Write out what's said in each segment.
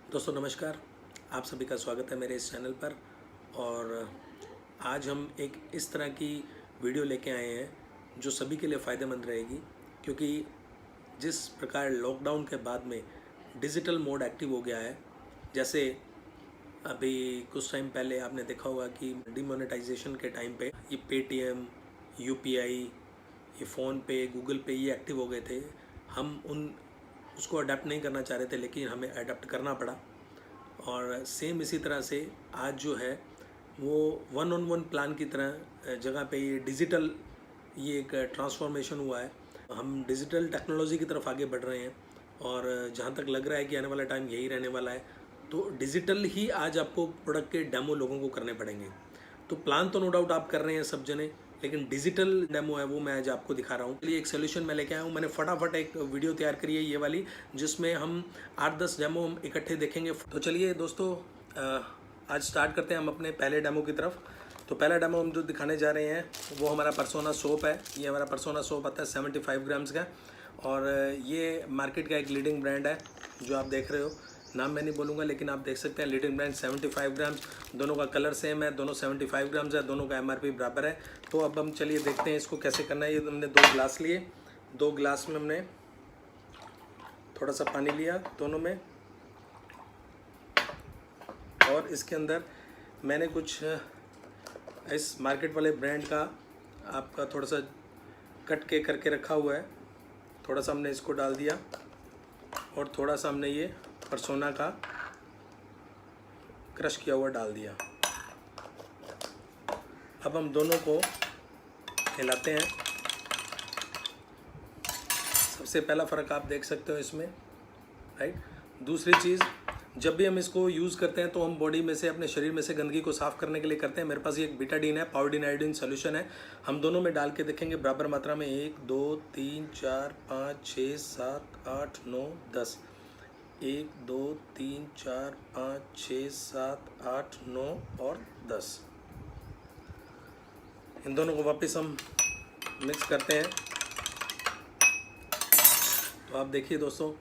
दोस्तों नमस्कार। आप सभी का स्वागत है मेरे इस चैनल पर। और आज हम एक इस तरह की वीडियो लेके आए हैं जो सभी के लिए फ़ायदेमंद रहेगी, क्योंकि जिस प्रकार लॉकडाउन के बाद में डिजिटल मोड एक्टिव हो गया है। जैसे अभी कुछ टाइम पहले आपने देखा होगा कि डिमोनेटाइजेशन के टाइम पे ये पेटीएम, यूपीआई, ये फ़ोन पे, गूगल पे ये एक्टिव हो गए थे। हम उन उसको अडेप्ट नहीं करना चाह रहे थे, लेकिन हमें अडेप्ट करना पड़ा। और सेम इसी तरह से आज जो है वो वन ऑन वन प्लान की तरह जगह पे ये डिजिटल, ये एक ट्रांसफॉर्मेशन हुआ है। हम डिजिटल टेक्नोलॉजी की तरफ आगे बढ़ रहे हैं और जहाँ तक लग रहा है कि आने वाला टाइम यही रहने वाला है। तो डिजिटल ही आज आपको प्रोडक्ट के डेमो लोगों को करने पड़ेंगे। तो प्लान तो नो डाउट आप कर रहे हैं सब जने, लेकिन डिजिटल डेमो है वो मैं आज आपको दिखा रहा हूँ। चलिए एक सोल्यूशन मैं लेके आया हूँ। मैंने फटाफट एक वीडियो तैयार करी है ये वाली, जिसमें हम 8-10 डेमो हम इकट्ठे देखेंगे। तो चलिए दोस्तों, आज स्टार्ट करते हैं हम अपने पहले डेमो की तरफ। तो पहला डेमो हम जो दिखाने जा रहे हैं वो हमारा पर्सोना सोप है। ये हमारा पर्सोना सोप आता है 75 ग्राम्स का, और ये मार्केट का एक लीडिंग ब्रांड है जो आप देख रहे हो। नाम मैं नहीं बोलूँगा, लेकिन आप देख सकते हैं लीडिंग ब्रांड 75 ग्राम्स। दोनों का कलर सेम है, दोनों 75 ग्राम्स है, दोनों का एमआरपी बराबर है। तो अब हम चलिए देखते हैं इसको कैसे करना है। ये हमने 2 ग्लास लिए, 2 ग्लास में हमने थोड़ा सा पानी लिया दोनों में, और इसके अंदर मैंने कुछ इस मार्केट वाले ब्रांड का आपका थोड़ा सा कट के करके रखा हुआ है। थोड़ा सा हमने इसको डाल दिया और थोड़ा सा हमने ये पर्सोना का क्रश किया हुआ डाल दिया। अब हम दोनों को हिलाते हैं। सबसे पहला फ़र्क आप देख सकते हो इसमें, राइट। दूसरी चीज़, जब भी हम इसको यूज़ करते हैं तो हम बॉडी में से, अपने शरीर में से गंदगी को साफ़ करने के लिए करते हैं। मेरे पास ये एक बीटाडीन है, पाउडीन आयोडीन सोल्यूशन है। हम दोनों में डाल के देखेंगे बराबर मात्रा में 1 2 3 4 5 6 7 8 9 10। 1 2 3 4 5 6 7 8 9 और 10। इन दोनों को वापस हम मिक्स करते हैं। तो आप देखिए दोस्तों,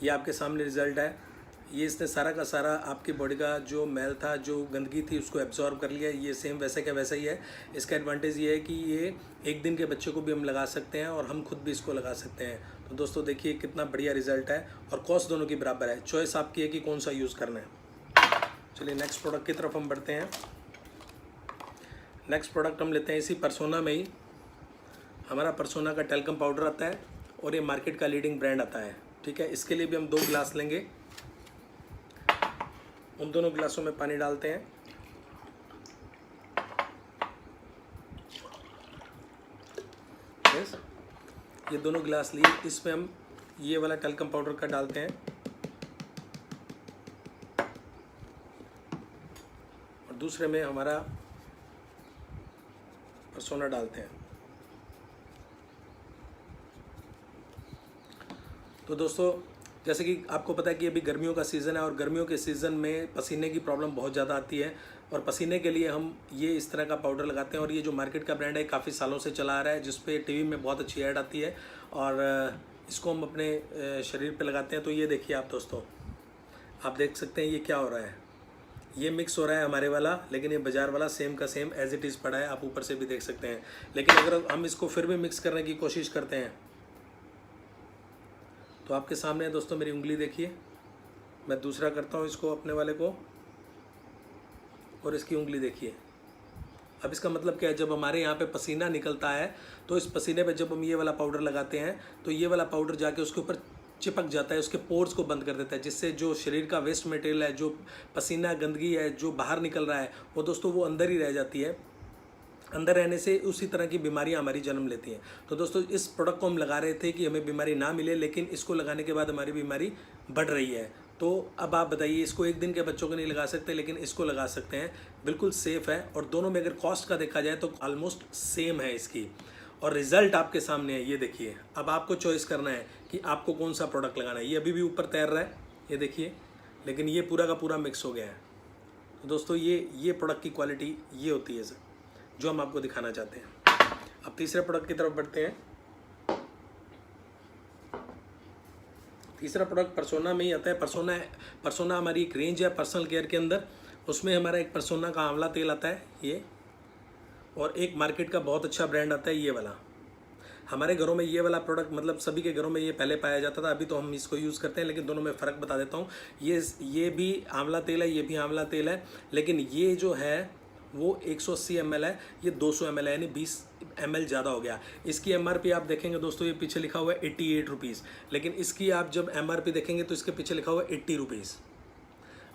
ये आपके सामने रिज़ल्ट है। ये इसने सारा का सारा आपकी बॉडी का जो मैल था, जो गंदगी थी, उसको एब्जॉर्ब कर लिया। ये सेम वैसे का वैसा ही है। इसका एडवांटेज ये है कि ये एक दिन के बच्चे को भी हम लगा सकते हैं और हम खुद भी इसको लगा सकते हैं। तो दोस्तों देखिए कितना बढ़िया रिजल्ट है, और कॉस्ट दोनों की बराबर है। चॉइस आपकी है कि कौन सा यूज़ करना है। चलिए नेक्स्ट प्रोडक्ट की तरफ हम बढ़ते हैं। नेक्स्ट प्रोडक्ट हम लेते हैं इसी पर्सोना में ही। हमारा पर्सोना का टेल्कम पाउडर आता है और ये मार्केट का लीडिंग ब्रांड आता है, ठीक है। इसके लिए भी हम 2 ग्लास लेंगे। उन दोनों गिलासों में पानी डालते हैं। यस, ये दोनों गिलास लिए, इसमें हम ये वाला टेल्कम पाउडर का डालते हैं और दूसरे में हमारा पर्सोना डालते हैं। तो दोस्तों, जैसे कि आपको पता है कि अभी गर्मियों का सीज़न है, और गर्मियों के सीज़न में पसीने की प्रॉब्लम बहुत ज़्यादा आती है, और पसीने के लिए हम ये इस तरह का पाउडर लगाते हैं। और ये जो मार्केट का ब्रांड है काफ़ी सालों से चला आ रहा है, जिस पे टीवी में बहुत अच्छी ऐड आती है, और इसको हम अपने शरीर पे लगाते हैं। तो ये देखिए आप दोस्तों, आप देख सकते हैं ये क्या हो रहा है। ये मिक्स हो रहा है हमारे वाला, लेकिन ये बाज़ार वाला सेम का सेम एज इट इज़ पड़ा है, आप ऊपर से भी देख सकते हैं। लेकिन अगर हम इसको फिर भी मिक्स करने की कोशिश करते हैं तो आपके सामने है दोस्तों, मेरी उंगली देखिए। मैं दूसरा करता हूँ इसको अपने वाले को, और इसकी उंगली देखिए। अब इसका मतलब क्या है, जब हमारे यहाँ पे पसीना निकलता है तो इस पसीने पे जब हम ये वाला पाउडर लगाते हैं तो ये वाला पाउडर जाके उसके ऊपर चिपक जाता है, उसके पोर्स को बंद कर देता है, जिससे जो शरीर का वेस्ट मटेरियल है, जो पसीना गंदगी है जो बाहर निकल रहा है, वो दोस्तों वो अंदर ही रह जाती है। अंदर रहने से उसी तरह की बीमारियां हमारी जन्म लेती हैं। तो दोस्तों, इस प्रोडक्ट को हम लगा रहे थे कि हमें बीमारी ना मिले, लेकिन इसको लगाने के बाद हमारी बीमारी बढ़ रही है। तो अब आप बताइए, इसको एक दिन के बच्चों को नहीं लगा सकते, लेकिन इसको लगा सकते हैं। बिल्कुल सेफ़ है, और दोनों में अगर कॉस्ट का देखा जाए तो ऑलमोस्ट सेम है इसकी, और रिज़ल्ट आपके सामने है। ये देखिए, अब आपको चॉइस करना है कि आपको कौन सा प्रोडक्ट लगाना है। ये अभी भी ऊपर तैर रहा है, ये देखिए, लेकिन ये पूरा का पूरा मिक्स हो गया है। तो दोस्तों, ये प्रोडक्ट की क्वालिटी ये होती है सर, जो हम आपको दिखाना चाहते हैं। अब तीसरे प्रोडक्ट की तरफ बढ़ते हैं। तीसरा प्रोडक्ट परसोना में ही आता है। परसोना हमारी एक रेंज है पर्सनल केयर के अंदर, उसमें हमारा एक परसोना का आंवला तेल आता है ये, और एक मार्केट का बहुत अच्छा ब्रांड आता है ये वाला। हमारे घरों में ये वाला प्रोडक्ट मतलब सभी के घरों में ये पहले पाया जाता था, अभी तो हम इसको यूज़ करते हैं, लेकिन दोनों में फ़र्क बता देता हूँ। ये भी आंवला तेल है, ये भी आंवला तेल है, लेकिन ये जो है वो 180 ml है, ये 200 ml है, यानी 20 ml ज़्यादा हो गया। इसकी MRP आप देखेंगे दोस्तों, ये पीछे लिखा हुआ है 88 रुपीज़, लेकिन इसकी आप जब MRP देखेंगे तो इसके पीछे लिखा हुआ है 80 रुपीज़,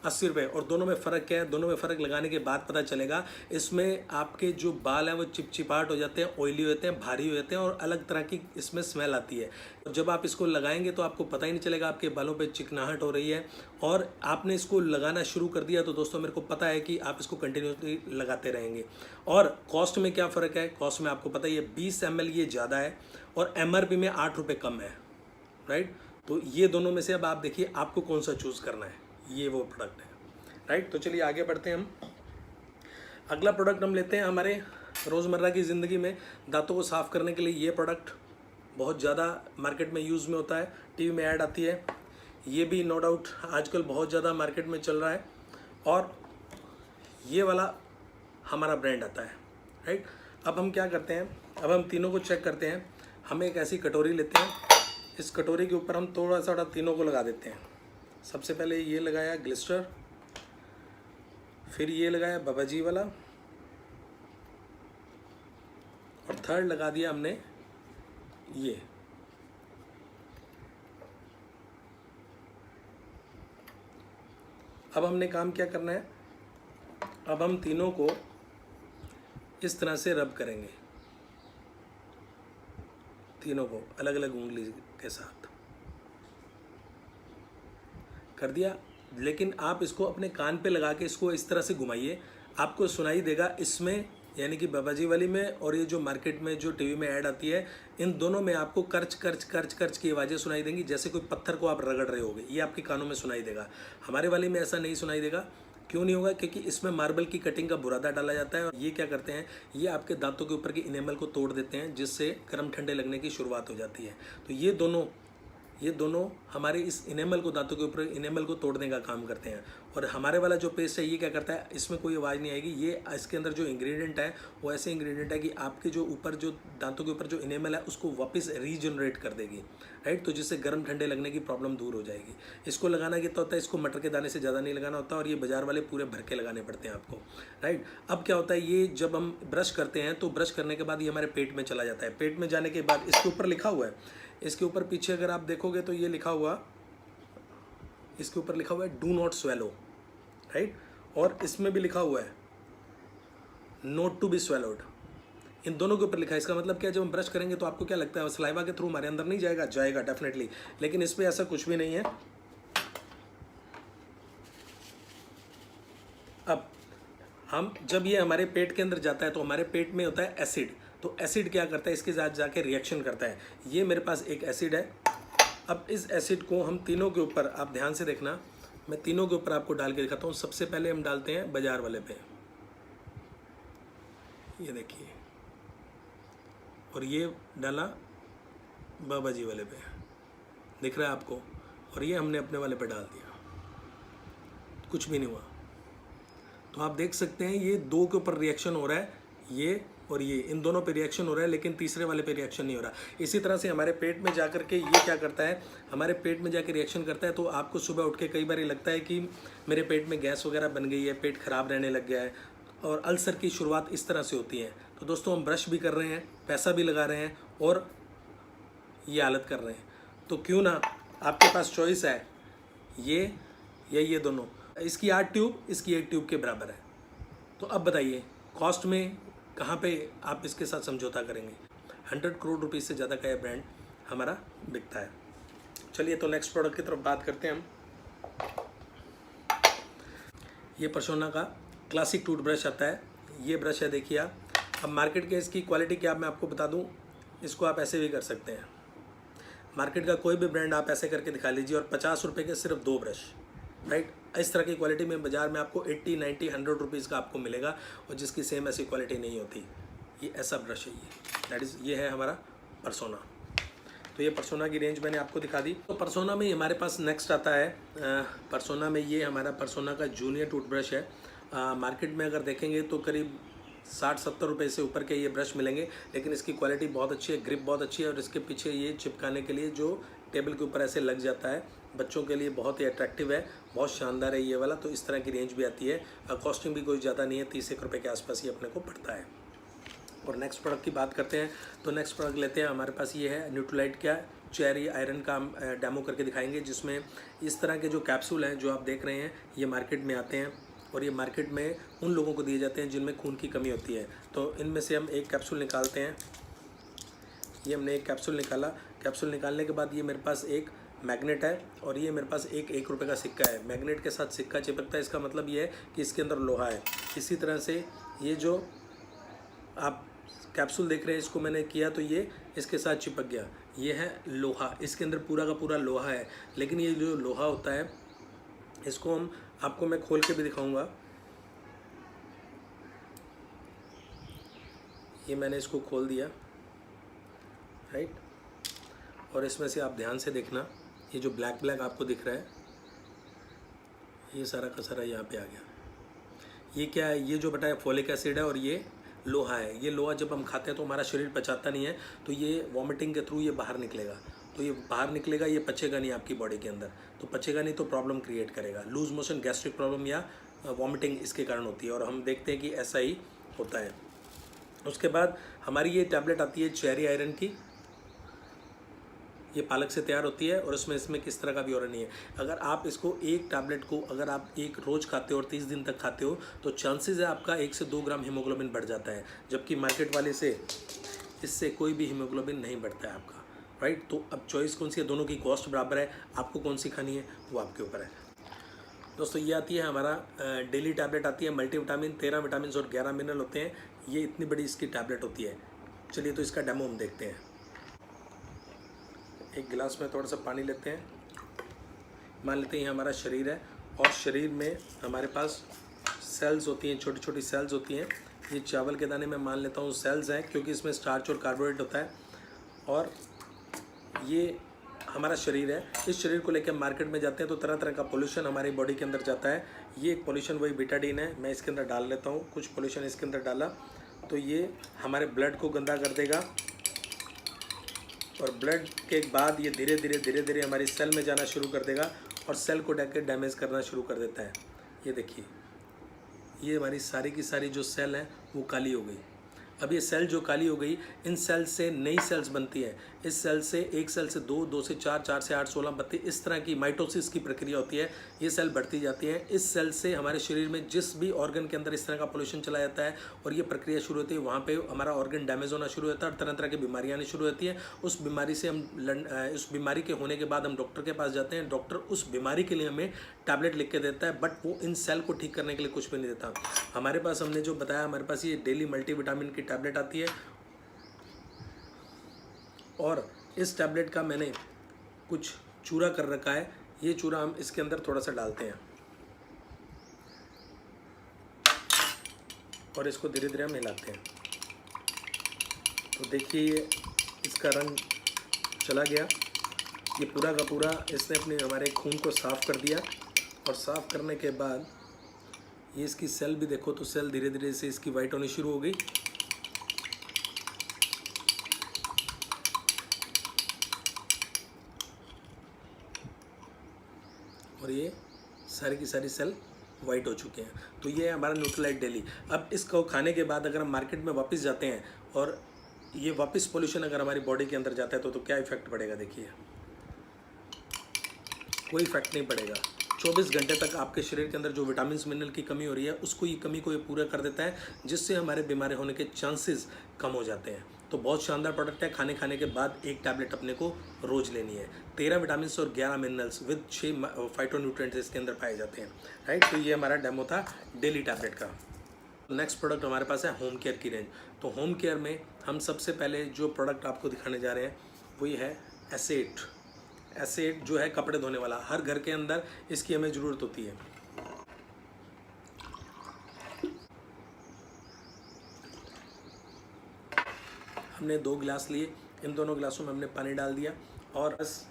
80 रुपये। और दोनों में फ़र्क क्या है, दोनों में फ़र्क लगाने के बाद पता चलेगा। इसमें आपके जो बाल हैं वो चिपचिपाहट हो जाते हैं, ऑयली हो जाते हैं, भारी हो जाते हैं, और अलग तरह की इसमें स्मेल आती है। जब आप इसको लगाएंगे तो आपको पता ही नहीं चलेगा आपके बालों पे चिकनाहट हो रही है। और आपने इसको लगाना शुरू कर दिया तो दोस्तों मेरे को पता है कि आप इसको कंटिन्यूसली लगाते रहेंगे। और कॉस्ट में क्या फ़र्क है, कॉस्ट में आपको पता ही है 20 ml ये ज़्यादा है और MRP में 8 रुपये कम है, राइट। तो ये दोनों में से अब आप देखिए आपको कौन सा चूज़ करना है, ये वो प्रोडक्ट है, राइट। तो चलिए आगे बढ़ते हैं हम। अगला प्रोडक्ट हम लेते हैं हमारे रोज़मर्रा की ज़िंदगी में दांतों को साफ़ करने के लिए। ये प्रोडक्ट बहुत ज़्यादा मार्केट में यूज़ में होता है, टीवी में ऐड आती है, ये भी नो डाउट आजकल बहुत ज़्यादा मार्केट में चल रहा है। और ये वाला हमारा ब्रांड आता है, राइट। अब हम क्या करते हैं, अब हम तीनों को चेक करते हैं। हम एक ऐसी कटोरी लेते हैं, इस कटोरी के ऊपर हम थोड़ा सा तीनों को लगा देते हैं। सबसे पहले ये लगाया ग्लिस्टर, फिर ये लगाया बाबाजी वाला, और थर्ड लगा दिया हमने ये। अब हमने काम क्या करना है, अब हम तीनों को इस तरह से रब करेंगे, तीनों को अलग अलग उंगली के साथ कर दिया। लेकिन आप इसको अपने कान पे लगा के इसको इस तरह से घुमाइए, आपको सुनाई देगा इसमें, यानी कि बाबाजी वाली में और ये जो मार्केट में जो टीवी में ऐड आती है, इन दोनों में आपको कर्च कर्च कर्च कर्च की आवाज़ें सुनाई देंगी, जैसे कोई पत्थर को आप रगड़ रहे होगे, ये आपके कानों में सुनाई देगा। हमारे वाली में ऐसा नहीं सुनाई देगा। क्यों नहीं होगा, क्योंकि इसमें मार्बल की कटिंग का बुरादा डाला जाता है। और ये क्या करते हैं, ये आपके दांतों के ऊपर के इनेमल को तोड़ देते हैं, जिससे गर्म ठंडे लगने की शुरुआत हो जाती है। तो ये दोनों हमारे इस इनेमल को, दांतों के ऊपर इनेमल को तोड़ने का काम करते हैं। और हमारे वाला जो पेस्ट है ये क्या करता है, इसमें कोई आवाज़ नहीं आएगी। ये इसके अंदर जो इंग्रेडिएंट है वो ऐसे इंग्रेडिएंट है कि आपके जो ऊपर जो दांतों के ऊपर जो इनेमल है उसको वापस रीजनरेट कर देगी, राइट। तो जिससे गर्म ठंडे लगने की प्रॉब्लम दूर हो जाएगी। इसको लगाना कितना होता है, इसको मटर के दाने से ज़्यादा नहीं लगाना होता, और ये बाजार वाले पूरे भर के लगाने पड़ते हैं आपको, राइट। अब क्या होता है, ये जब हम ब्रश करते हैं तो ब्रश करने के बाद ये हमारे पेट में चला जाता है। पेट में जाने के बाद इसके ऊपर लिखा हुआ है, इसके ऊपर पीछे अगर आप देखोगे तो ये लिखा हुआ, इसके ऊपर लिखा हुआ है डू नॉट स्वेलो, राइट। और इसमें भी लिखा हुआ है नोट टू बी स्वेलोड। इन दोनों के ऊपर लिखा है। इसका मतलब क्या है, जब हम ब्रश करेंगे तो आपको क्या लगता है सलाइवा के थ्रू हमारे अंदर नहीं जाएगा, जाएगा डेफिनेटली, लेकिन इस पर ऐसा कुछ भी नहीं है। अब हम जब ये हमारे पेट के अंदर जाता है तो हमारे पेट में होता है एसिड। तो एसिड क्या करता है, इसके साथ जाके रिएक्शन करता है। ये मेरे पास एक एसिड है। अब इस एसिड को हम तीनों के ऊपर, आप ध्यान से देखना, मैं तीनों के ऊपर आपको डाल के दिखाता हूँ। सबसे पहले हम डालते हैं बाजार वाले पे, ये देखिए, और ये डाला बाबाजी वाले पे, दिख रहा है आपको, और ये हमने अपने वाले पे डाल दिया, कुछ भी नहीं हुआ। तो आप देख सकते हैं ये दो के ऊपर रिएक्शन हो रहा है, ये और ये, इन दोनों पे रिएक्शन हो रहा है, लेकिन तीसरे वाले पे रिएक्शन नहीं हो रहा। इसी तरह से हमारे पेट में जाकर के ये क्या करता है, हमारे पेट में जाकर रिएक्शन करता है। तो आपको सुबह उठ के कई बार लगता है कि मेरे पेट में गैस वगैरह बन गई है, पेट खराब रहने लग गया है, और अल्सर की शुरुआत इस तरह से होती है। तो दोस्तों हम ब्रश भी कर रहे हैं, पैसा भी लगा रहे हैं, और ये हालत कर रहे हैं। तो क्यों ना, आपके पास चॉइस है ये या ये दोनों। इसकी 8 ट्यूब, इसकी 1 ट्यूब के बराबर है। तो अब बताइए कॉस्ट में कहाँ पे आप इसके साथ समझौता करेंगे। 100 करोड़ रुपीज़ से ज़्यादा का यह ब्रांड हमारा बिकता है। चलिए तो नेक्स्ट प्रोडक्ट की तरफ बात करते हैं हम। ये परसोना का क्लासिक टूथब्रश आता है। ये ब्रश है, देखिए आप। अब मार्केट के इसकी क्वालिटी क्या मैं आपको बता दूं, इसको आप ऐसे भी कर सकते हैं। मार्केट का कोई भी ब्रांड आप ऐसे करके दिखा लीजिए, और 50 रुपये के सिर्फ 2 ब्रश, राइट। इस तरह की क्वालिटी में बाजार में आपको 80, 90, 100 रुपीज़ का आपको मिलेगा, और जिसकी सेम ऐसी क्वालिटी नहीं होती। ये ऐसा ब्रश है, ये दैट इज़, ये है हमारा परसोना। तो ये पर्सोना की रेंज मैंने आपको दिखा दी। तो पर्सोना में हमारे पास नेक्स्ट आता है, पर्सोना में ये हमारा पर्सोना का जूनियर टूथब्रश है। मार्केट में अगर देखेंगे तो करीब 60-70 रुपये से ऊपर के ये ब्रश मिलेंगे, लेकिन इसकी क्वालिटी बहुत अच्छी है, ग्रिप बहुत अच्छी है, और इसके पीछे ये चिपकाने के लिए जो टेबल के ऊपर ऐसे लग जाता है, बच्चों के लिए बहुत ही अट्रैक्टिव है, बहुत शानदार है ये वाला। तो इस तरह की रेंज भी आती है, कॉस्टिंग भी कोई ज़्यादा नहीं है, 30 रुपये के आसपास ये अपने को पड़ता है। और नेक्स्ट प्रोडक्ट की बात करते हैं, तो नेक्स्ट प्रोडक्ट लेते हैं। हमारे पास ये है न्यूट्रीलाइट का चेरी आयरन का, हम डेमो करके दिखाएंगे, जिसमें इस तरह के जो कैप्सूल हैं जो आप देख रहे हैं ये मार्केट में आते हैं, और ये मार्केट में उन लोगों को दिए जाते हैं जिनमें खून की कमी होती है। तो इनमें से हम एक कैप्सूल निकालते हैं। ये हमने एक कैप्सूल निकाला। कैप्सूल निकालने के बाद ये मेरे पास एक मैग्नेट है, और ये मेरे पास एक रुपये का सिक्का है। मैग्नेट के साथ सिक्का चिपकता है, इसका मतलब ये है कि इसके अंदर लोहा है। इसी तरह से ये जो आप कैप्सूल देख रहे हैं इसको मैंने किया तो ये इसके साथ चिपक गया। ये है लोहा, इसके अंदर पूरा का पूरा लोहा है। लेकिन ये जो लोहा होता है इसको आपको मैं खोल के भी दिखाऊंगा। ये मैंने इसको खोल दिया, राइट, और इसमें से आप ध्यान से देखना, ये जो ब्लैक ब्लैक आपको दिख रहा है ये सारा का सारा यहाँ पे आ गया। ये क्या है? ये जो बताया फोलिक एसिड है, और ये लोहा है। ये लोहा जब हम खाते हैं तो हमारा शरीर पचाता नहीं है, तो ये वॉमिटिंग के थ्रू ये बाहर निकलेगा। तो ये बाहर निकलेगा, ये पचेगा नहीं आपकी बॉडी के अंदर, तो पचेगा नहीं तो प्रॉब्लम क्रिएट करेगा, लूज मोशन, गैस्ट्रिक प्रॉब्लम या वॉमिटिंग इसके कारण होती है, और हम देखते हैं कि ऐसा ही होता है। उसके बाद हमारी ये टैबलेट आती है चेरी आयरन की। ये पालक से तैयार होती है, और इसमें किस तरह का भी और नहीं है। अगर आप इसको एक टैबलेट को अगर आप एक रोज़ खाते हो और 30 दिन तक खाते हो तो चांसेस है आपका 1 से 2 ग्राम हीमोग्लोबिन बढ़ जाता है, जबकि मार्केट वाले से इससे कोई भी हीमोग्लोबिन नहीं बढ़ता है आपका, राइट। तो अब चॉइस कौन सी है? दोनों की कॉस्ट बराबर है, आपको कौन सी खानी है वो आपके ऊपर है। दोस्तों ये आती है हमारा डेली टैबलेट आती है मल्टीविटामिन, 13 विटामिन और 11 मिनरल होते हैं। ये इतनी बड़ी इसकी टैबलेट होती है। चलिए तो इसका डेमो हम देखते हैं। एक गिलास में थोड़ा सा पानी लेते हैं। मान लेते हैं ये हमारा शरीर है, और शरीर में हमारे पास सेल्स होती हैं, छोटी छोटी सेल्स होती हैं। ये चावल के दाने में मान लेता हूँ सेल्स हैं, क्योंकि इसमें स्टार्च और कार्बोहाइड्रेट होता है। और ये हमारा शरीर है। इस शरीर को लेकर मार्केट में जाते हैं तो तरह तरह का पोल्यूशन हमारी बॉडी के अंदर जाता है। ये एक पोल्यूशन वही बीटाडीन है, मैं इसके अंदर डाल लेता हूँ। कुछ पोल्यूशन इसके अंदर डाला तो ये हमारे ब्लड को गंदा कर देगा, और ब्लड के बाद ये धीरे धीरे हमारी सेल में जाना शुरू कर देगा, और सेल को डैमेज करना शुरू कर देता है। ये देखिए, ये हमारी सारी की सारी जो सेल है वो काली हो गई। अब ये सेल जो काली हो गई, इन सेल से नई सेल्स बनती है। इस सेल से एक सेल से 2, 2 से 4, 4 से 8, 16, 32 इस तरह की माइटोसिस की प्रक्रिया होती है। ये सेल बढ़ती जाती है। इस सेल से हमारे शरीर में जिस भी ऑर्गन के अंदर इस तरह का पोल्यूशन चला जाता है और ये प्रक्रिया शुरू होती है, वहाँ पे हमारा ऑर्गन डैमेज होना शुरू होता है और तरह तरह की बीमारियाँ आनी शुरू होती है। उस बीमारी से उस बीमारी के होने के बाद हम डॉक्टर के पास जाते हैं। डॉक्टर उस बीमारी के लिए हमें टैबलेट लिख के देता है, बट वो इन सेल को ठीक करने के लिए कुछ भी नहीं देता। हमारे पास, हमने जो बताया, हमारे पास ये डेली मल्टीविटामिन की टैबलेट आती है, और इस टैबलेट का मैंने कुछ चूरा कर रखा है। ये चूरा हम इसके अंदर थोड़ा सा डालते हैं और इसको धीरे धीरे हम हिलाते हैं। तो देखिए ये इसका रंग चला गया। ये पूरा का पूरा इसने अपने हमारे खून को साफ़ कर दिया, और साफ़ करने के बाद ये इसकी सेल भी देखो तो सेल धीरे धीरे से इसकी वाइट होनी शुरू हो गई। और ये सारी की सारी सेल वाइट हो चुके हैं। तो ये है हमारा न्यूट्रीलाइट डेली। अब इसको खाने के बाद अगर हम मार्केट में वापस जाते हैं और ये वापस पोल्यूशन अगर हमारी बॉडी के अंदर जाता है तो क्या इफेक्ट पड़ेगा? देखिए, कोई इफेक्ट नहीं पड़ेगा। 24 घंटे तक आपके शरीर के अंदर जो विटामिन मिनरल की कमी हो रही है उसको, ये कमी को ये पूरा कर देता है, जिससे हमारे बीमारी होने के चांसेस कम हो जाते हैं। तो बहुत शानदार प्रोडक्ट है। खाने के बाद एक टैबलेट अपने को रोज़ लेनी है। 13 विटामिन और 11 मिनरल्स विद 6 फाइटोन्यूट्रिएंट्स इसके अंदर पाए जाते हैं, राइट। तो ये हमारा डेमो था डेली टैबलेट का। नेक्स्ट प्रोडक्ट हमारे पास है होम केयर की रेंज। तो होम केयर में हम सबसे पहले जो प्रोडक्ट आपको दिखाने जा रहे हैं वही है एसेट। एसेट जो है कपड़े धोने वाला, हर घर के अंदर इसकी हमें ज़रूरत होती है। हमने 2 गिलास लिए, इन दोनों गिलासों में हमने पानी डाल दिया और बस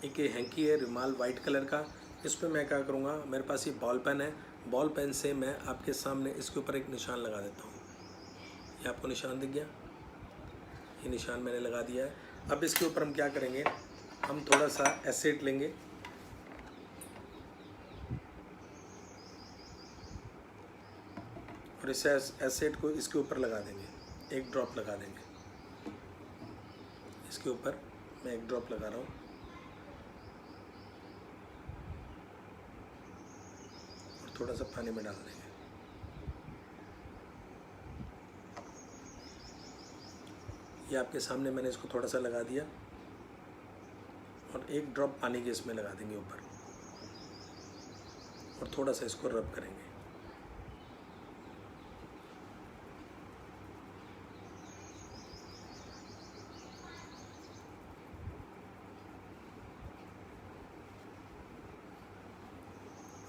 एक ये हैंकी है रुमाल वाइट कलर का, इस पर मैं क्या करूँगा, मेरे पास ये बॉल पेन है, बॉल पेन से मैं आपके सामने इसके ऊपर एक निशान लगा देता हूँ। ये आपको निशान दिख गया, ये निशान मैंने लगा दिया है। अब इसके ऊपर हम क्या करेंगे, हम थोड़ा सा एसिड लेंगे और इस एसिड को इसके ऊपर लगा देंगे, एक ड्रॉप लगा देंगे। इसके ऊपर मैं एक ड्रॉप लगा रहा हूँ और थोड़ा सा पानी में डाल देंगे। ये आपके सामने मैंने इसको थोड़ा सा लगा दिया और एक ड्रॉप पानी के इसमें लगा देंगे ऊपर और थोड़ा सा इसको रब करेंगे।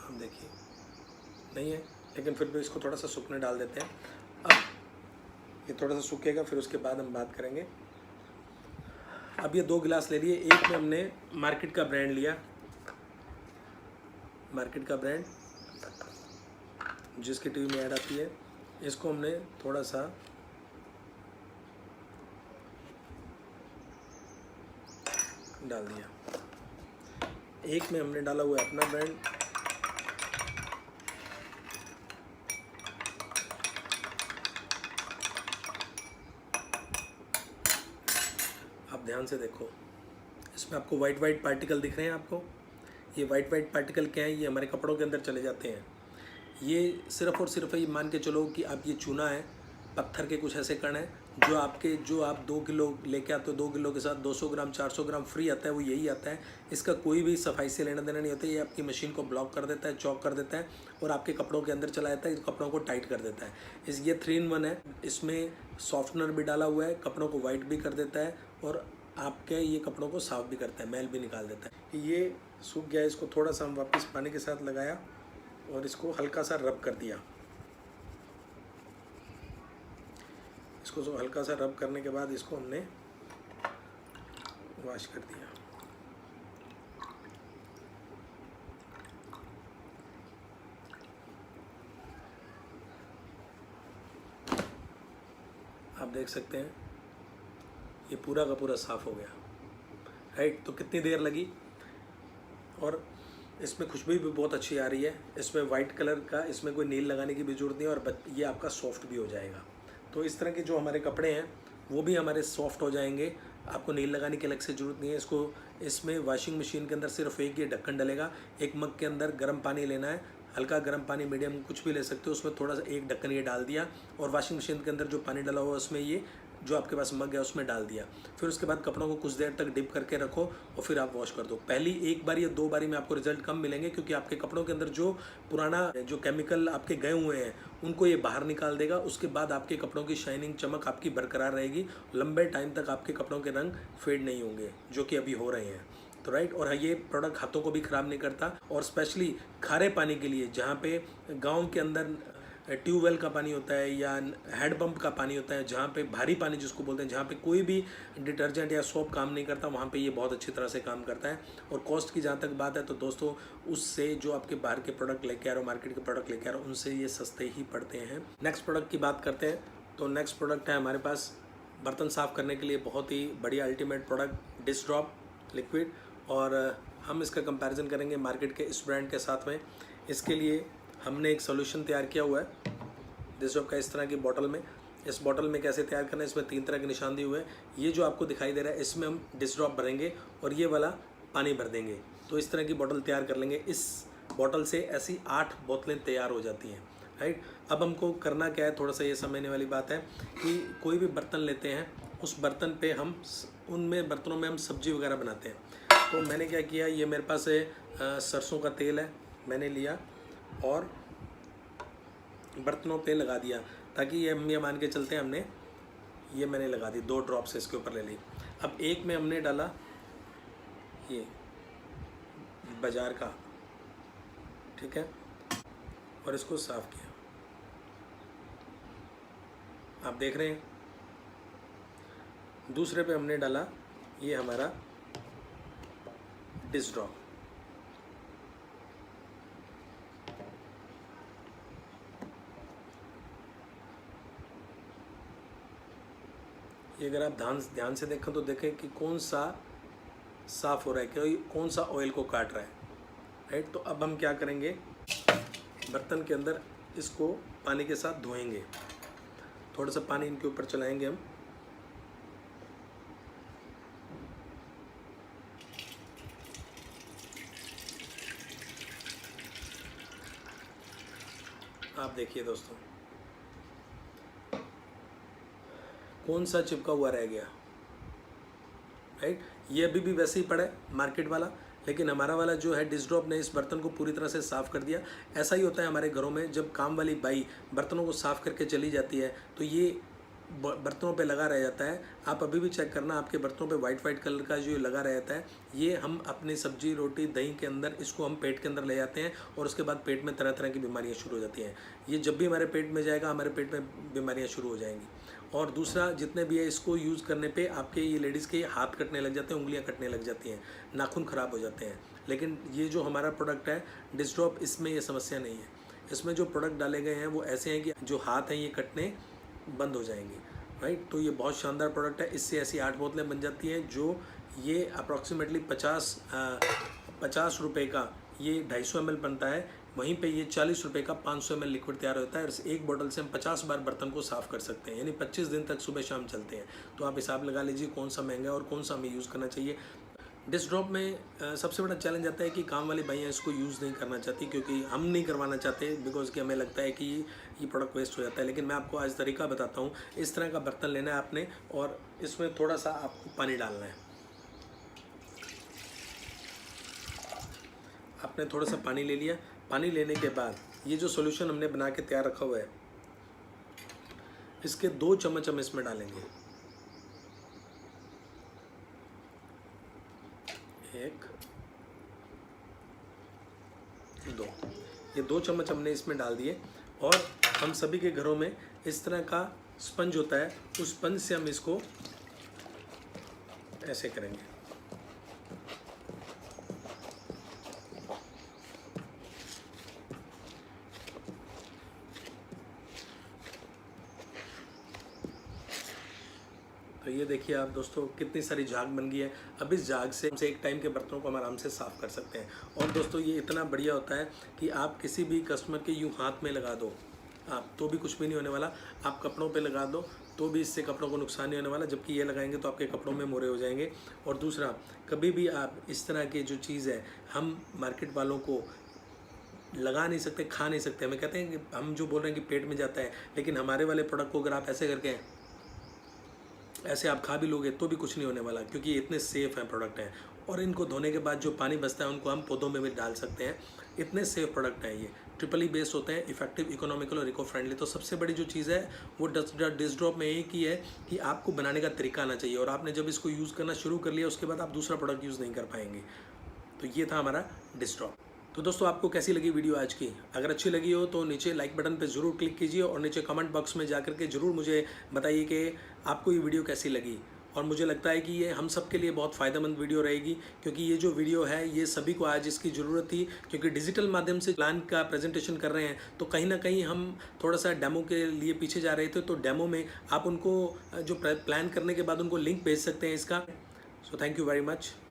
हम देखिए नहीं है, लेकिन फिर भी इसको थोड़ा सा सूखने डाल देते हैं। अब ये थोड़ा सा सूखेगा, फिर उसके बाद हम बात करेंगे। अब ये 2 गिलास ले लिए, एक में हमने मार्केट का ब्रांड लिया, मार्केट का ब्रांड जिसकी टीवी में ऐड आती है, इसको हमने थोड़ा सा डाल दिया। एक में हमने डाला हुआ है अपना ब्रांड, आप ध्यान से देखो, इसमें आपको वाइट वाइट पार्टिकल दिख रहे हैं आपको। ये वाइट वाइट पार्टिकल क्या है, ये हमारे कपड़ों के अंदर चले जाते हैं। ये सिर्फ़ और सिर्फ ये मान के चलो कि आप ये चूना है, पत्थर के कुछ ऐसे कण हैं जो आप 2 किलो लेके आते हो, 2 किलो के साथ 200 ग्राम 400 ग्राम फ्री आता है, वो यही आता है। इसका कोई भी सफाई से लेना देना नहीं होता। ये आपकी मशीन को ब्लॉक कर देता है, चॉक कर देता है और आपके कपड़ों के अंदर चला जाता है, कपड़ों को टाइट कर देता है। ये 3 in 1 है। इसमें सॉफ्टनर भी डाला हुआ है, कपड़ों को वाइट भी कर देता है और आपके ये कपड़ों को साफ़ भी करता है, मैल भी निकाल देता है। ये सूख गया, इसको थोड़ा सा हम वापस पानी के साथ लगाया और इसको हल्का सा रब कर दिया। इसको हल्का सा रब करने के बाद इसको हमने वॉश कर दिया। आप देख सकते हैं ये पूरा का पूरा साफ़ हो गया, राइट। तो कितनी देर लगी, और इसमें खुशबू भी बहुत अच्छी आ रही है। इसमें वाइट कलर का, इसमें कोई नील लगाने की भी ज़रूरत नहीं है और ये आपका सॉफ्ट भी हो जाएगा। तो इस तरह के जो हमारे कपड़े हैं वो भी हमारे सॉफ्ट हो जाएंगे, आपको नील लगाने की अलग से ज़रूरत नहीं है। इसमें वॉशिंग मशीन के अंदर सिर्फ एक ये ढक्कन डलेगा। एक मग के अंदर गर्म पानी लेना है, हल्का गर्म पानी, मीडियम कुछ भी ले सकते हो, उसमें थोड़ा सा एक ढक्कन ये डाल दिया और वॉशिंग मशीन के अंदर जो पानी डाला हुआ उसमें ये जो आपके पास मग है उसमें डाल दिया। फिर उसके बाद कपड़ों को कुछ देर तक डिप करके रखो और फिर आप वॉश कर दो। पहली 1 बार या 2 बारी में आपको रिजल्ट कम मिलेंगे, क्योंकि आपके कपड़ों के अंदर जो पुराना जो केमिकल आपके गए हुए हैं उनको ये बाहर निकाल देगा। उसके बाद आपके कपड़ों की शाइनिंग, चमक आपकी बरकरार रहेगी। लंबे टाइम तक आपके कपड़ों के रंग फेड नहीं होंगे, जो कि अभी हो रहे हैं। तो राइट, और ये प्रोडक्ट हाथों को भी ख़राब नहीं करता। और स्पेशली खारे पानी के लिए, जहाँ पे गांव के अंदर ट्यूबवेल का पानी होता है या हैंडपम्प का पानी होता है, जहाँ पे भारी पानी जिसको बोलते हैं, जहाँ पे कोई भी डिटर्जेंट या सोप काम नहीं करता, वहाँ पे ये बहुत अच्छी तरह से काम करता है। और कॉस्ट की जहाँ तक बात है तो दोस्तों, उससे जो आपके बाहर के प्रोडक्ट लेके आ रहे हो, मार्केट के प्रोडक्ट लेके आ रहे हो, उनसे ये सस्ते ही पड़ते हैं। नेक्स्ट प्रोडक्ट की बात करते हैं। तो नेक्स्ट प्रोडक्ट है हमारे पास बर्तन साफ़ करने के लिए बहुत ही बढ़िया ultimate product, dish drop liquid. और हम इसका कंपैरिजन करेंगे मार्केट के इस ब्रांड के साथ में। इसके लिए हमने एक सोल्यूशन तैयार किया हुआ है डिश ड्रॉप का, इस तरह की बॉटल में। इस बॉटल में कैसे तैयार करना है, इसमें 3 तरह के निशान दिए हुए हैं। ये जो आपको दिखाई दे रहा है, इसमें हम डिश ड्रॉप भरेंगे और ये वाला पानी भर देंगे। तो इस तरह की बॉटल तैयार कर लेंगे। इस बॉटल से ऐसी 8 बोतलें तैयार हो जाती हैं, राइट। अब हमको करना क्या है, थोड़ा सा ये समझने वाली बात है कि कोई भी बर्तन लेते हैं, उस बर्तन पे हम उनमें बर्तनों में हम सब्जी वगैरह बनाते हैं। तो मैंने क्या किया, ये मेरे पास सरसों का तेल है, मैंने लिया और बर्तनों पे लगा दिया, ताकि ये मान के चलते हैं, हमने ये मैंने लगा दी, 2 ड्रॉप्स इसके ऊपर ले ली। अब एक में हमने डाला ये बाजार का, ठीक है, और इसको साफ़ किया। आप देख रहे हैं दूसरे पे हमने डाला ये हमारा डिश ड्रॉप। ये अगर आप ध्यान से देखें तो देखें कि कौन सा साफ़ हो रहा है, कि कौन सा ऑयल को काट रहा है, राइट। तो अब हम क्या करेंगे, बर्तन के अंदर इसको पानी के साथ धोएंगे। थोड़ा सा पानी इनके ऊपर चलाएंगे हम। आप देखिए दोस्तों, कौन सा चिपका हुआ रह गया, राइट। ये अभी भी वैसे ही पड़ा है मार्केट वाला, लेकिन हमारा वाला जो है डिश ड्रॉप ने इस बर्तन को पूरी तरह से साफ़ कर दिया। ऐसा ही होता है हमारे घरों में, जब काम वाली बाई बर्तनों को साफ़ करके चली जाती है तो ये बर्तनों पे लगा रह जाता है। आप अभी भी चेक करना, आपके बर्तनों पे वाइट कलर का जो लगा रहता है, ये हम अपनी सब्जी रोटी दही के अंदर इसको हम पेट के अंदर ले जाते हैं और उसके बाद पेट में तरह तरह की बीमारियां शुरू हो जाती हैं। ये जब भी हमारे पेट में जाएगा, हमारे पेट में बीमारियां शुरू हो जाएंगी। और दूसरा, जितने भी है इसको यूज़ करने पे आपके ये लेडीज़ के हाथ कटने लग जाते हैं, उंगलियां कटने लग जाती हैं, नाखून ख़राब हो जाते हैं। लेकिन ये जो हमारा प्रोडक्ट है डिश ड्रॉप, इसमें ये समस्या नहीं है। इसमें जो प्रोडक्ट डाले गए हैं वो ऐसे हैं कि जो हाथ हैं ये कटने बंद हो जाएंगे, राइट। तो ये बहुत शानदार प्रोडक्ट है। इससे ऐसी 8 बोतलें बन जाती हैं, जो ये अप्रॉक्सीमेटली 50 रुपये का ये 250 ml बनता है। वहीं पे ये 40 रुपये का 500 ml लिक्विड तैयार होता है। और एक बोतल से हम 50 बार बर्तन को साफ़ कर सकते हैं, यानी 25 दिन तक सुबह शाम चलते हैं। तो आप हिसाब लगा लीजिए कौन सा महंगा है और कौन सा हमें यूज़ करना चाहिए। डिश ड्रॉप में सबसे बड़ा चैलेंज आता है कि काम वाली भाइयाँ इसको यूज़ नहीं करना चाहती, क्योंकि हम नहीं करवाना चाहते, बिकॉज़ कि हमें लगता है कि ये प्रोडक्ट वेस्ट हो जाता है। लेकिन मैं आपको आज तरीका बताता हूँ। इस तरह का बर्तन लेना है आपने और इसमें थोड़ा सा आपको पानी डालना है। आपने थोड़ा सा पानी ले लिया। पानी लेने के बाद ये जो सॉल्यूशन हमने बना के तैयार रखा हुआ है, इसके 2 चम्मच हम इसमें डालेंगे। 1 2, ये 2 चम्मच हमने इसमें डाल दिए। और हम सभी के घरों में इस तरह का स्पंज होता है, उस स्पंज से हम इसको ऐसे करेंगे। तो ये देखिए आप दोस्तों, कितनी सारी झाग बन गई है। अब इस झाग से एक टाइम के बर्तनों को हम आराम से साफ़ कर सकते हैं। और दोस्तों ये इतना बढ़िया होता है कि आप किसी भी कस्टमर के यूँ हाथ में लगा दो आप, तो भी कुछ भी नहीं होने वाला। आप कपड़ों पे लगा दो तो भी इससे कपड़ों को नुकसान नहीं होने वाला, जबकि ये लगाएंगे तो आपके कपड़ों में मोरे हो जाएंगे। और दूसरा, कभी भी आप इस तरह की जो चीज़ है, हम मार्केट वालों को लगा नहीं सकते, खा नहीं सकते। हमें कहते हैं कि हम जो बोल रहे हैं कि पेट में जाता है, लेकिन हमारे वाले प्रोडक्ट को अगर आप ऐसे करके ऐसे आप खा भी लोगे तो भी कुछ नहीं होने वाला, क्योंकि ये इतने सेफ़ हैं प्रोडक्ट हैं। और इनको धोने के बाद जो पानी बचता है उनको हम पौधों में भी डाल सकते हैं। इतने सेफ प्रोडक्ट हैं ये, ट्रिपली बेस्ड होते हैं, इफेक्टिव, इकोनॉमिकल और इको फ्रेंडली। तो सबसे बड़ी जो चीज़ है वो डिश ड्रॉप में एक ही है कि आपको बनाने का तरीका आना चाहिए। और आपने जब इसको यूज़ करना शुरू कर लिया, उसके बाद आप दूसरा प्रोडक्ट यूज़ नहीं कर पाएंगे। तो ये था हमारा डिश ड्रॉप। तो दोस्तों आपको कैसी लगी वीडियो आज की? अगर अच्छी लगी हो तो नीचे लाइक बटन पे ज़रूर क्लिक कीजिए और नीचे कमेंट बॉक्स में जाकर के ज़रूर मुझे बताइए कि आपको ये वीडियो कैसी लगी। और मुझे लगता है कि ये हम सब के लिए बहुत फ़ायदेमंद वीडियो रहेगी, क्योंकि ये जो वीडियो है ये सभी को आज इसकी ज़रूरत थी। क्योंकि डिजिटल माध्यम से प्लान का प्रेजेंटेशन कर रहे हैं, तो कहीं ना कहीं हम थोड़ा सा डेमो के लिए पीछे जा रहे थे। तो डेमो में आप उनको जो प्लान करने के बाद उनको लिंक भेज सकते हैं इसका। So thank you very much.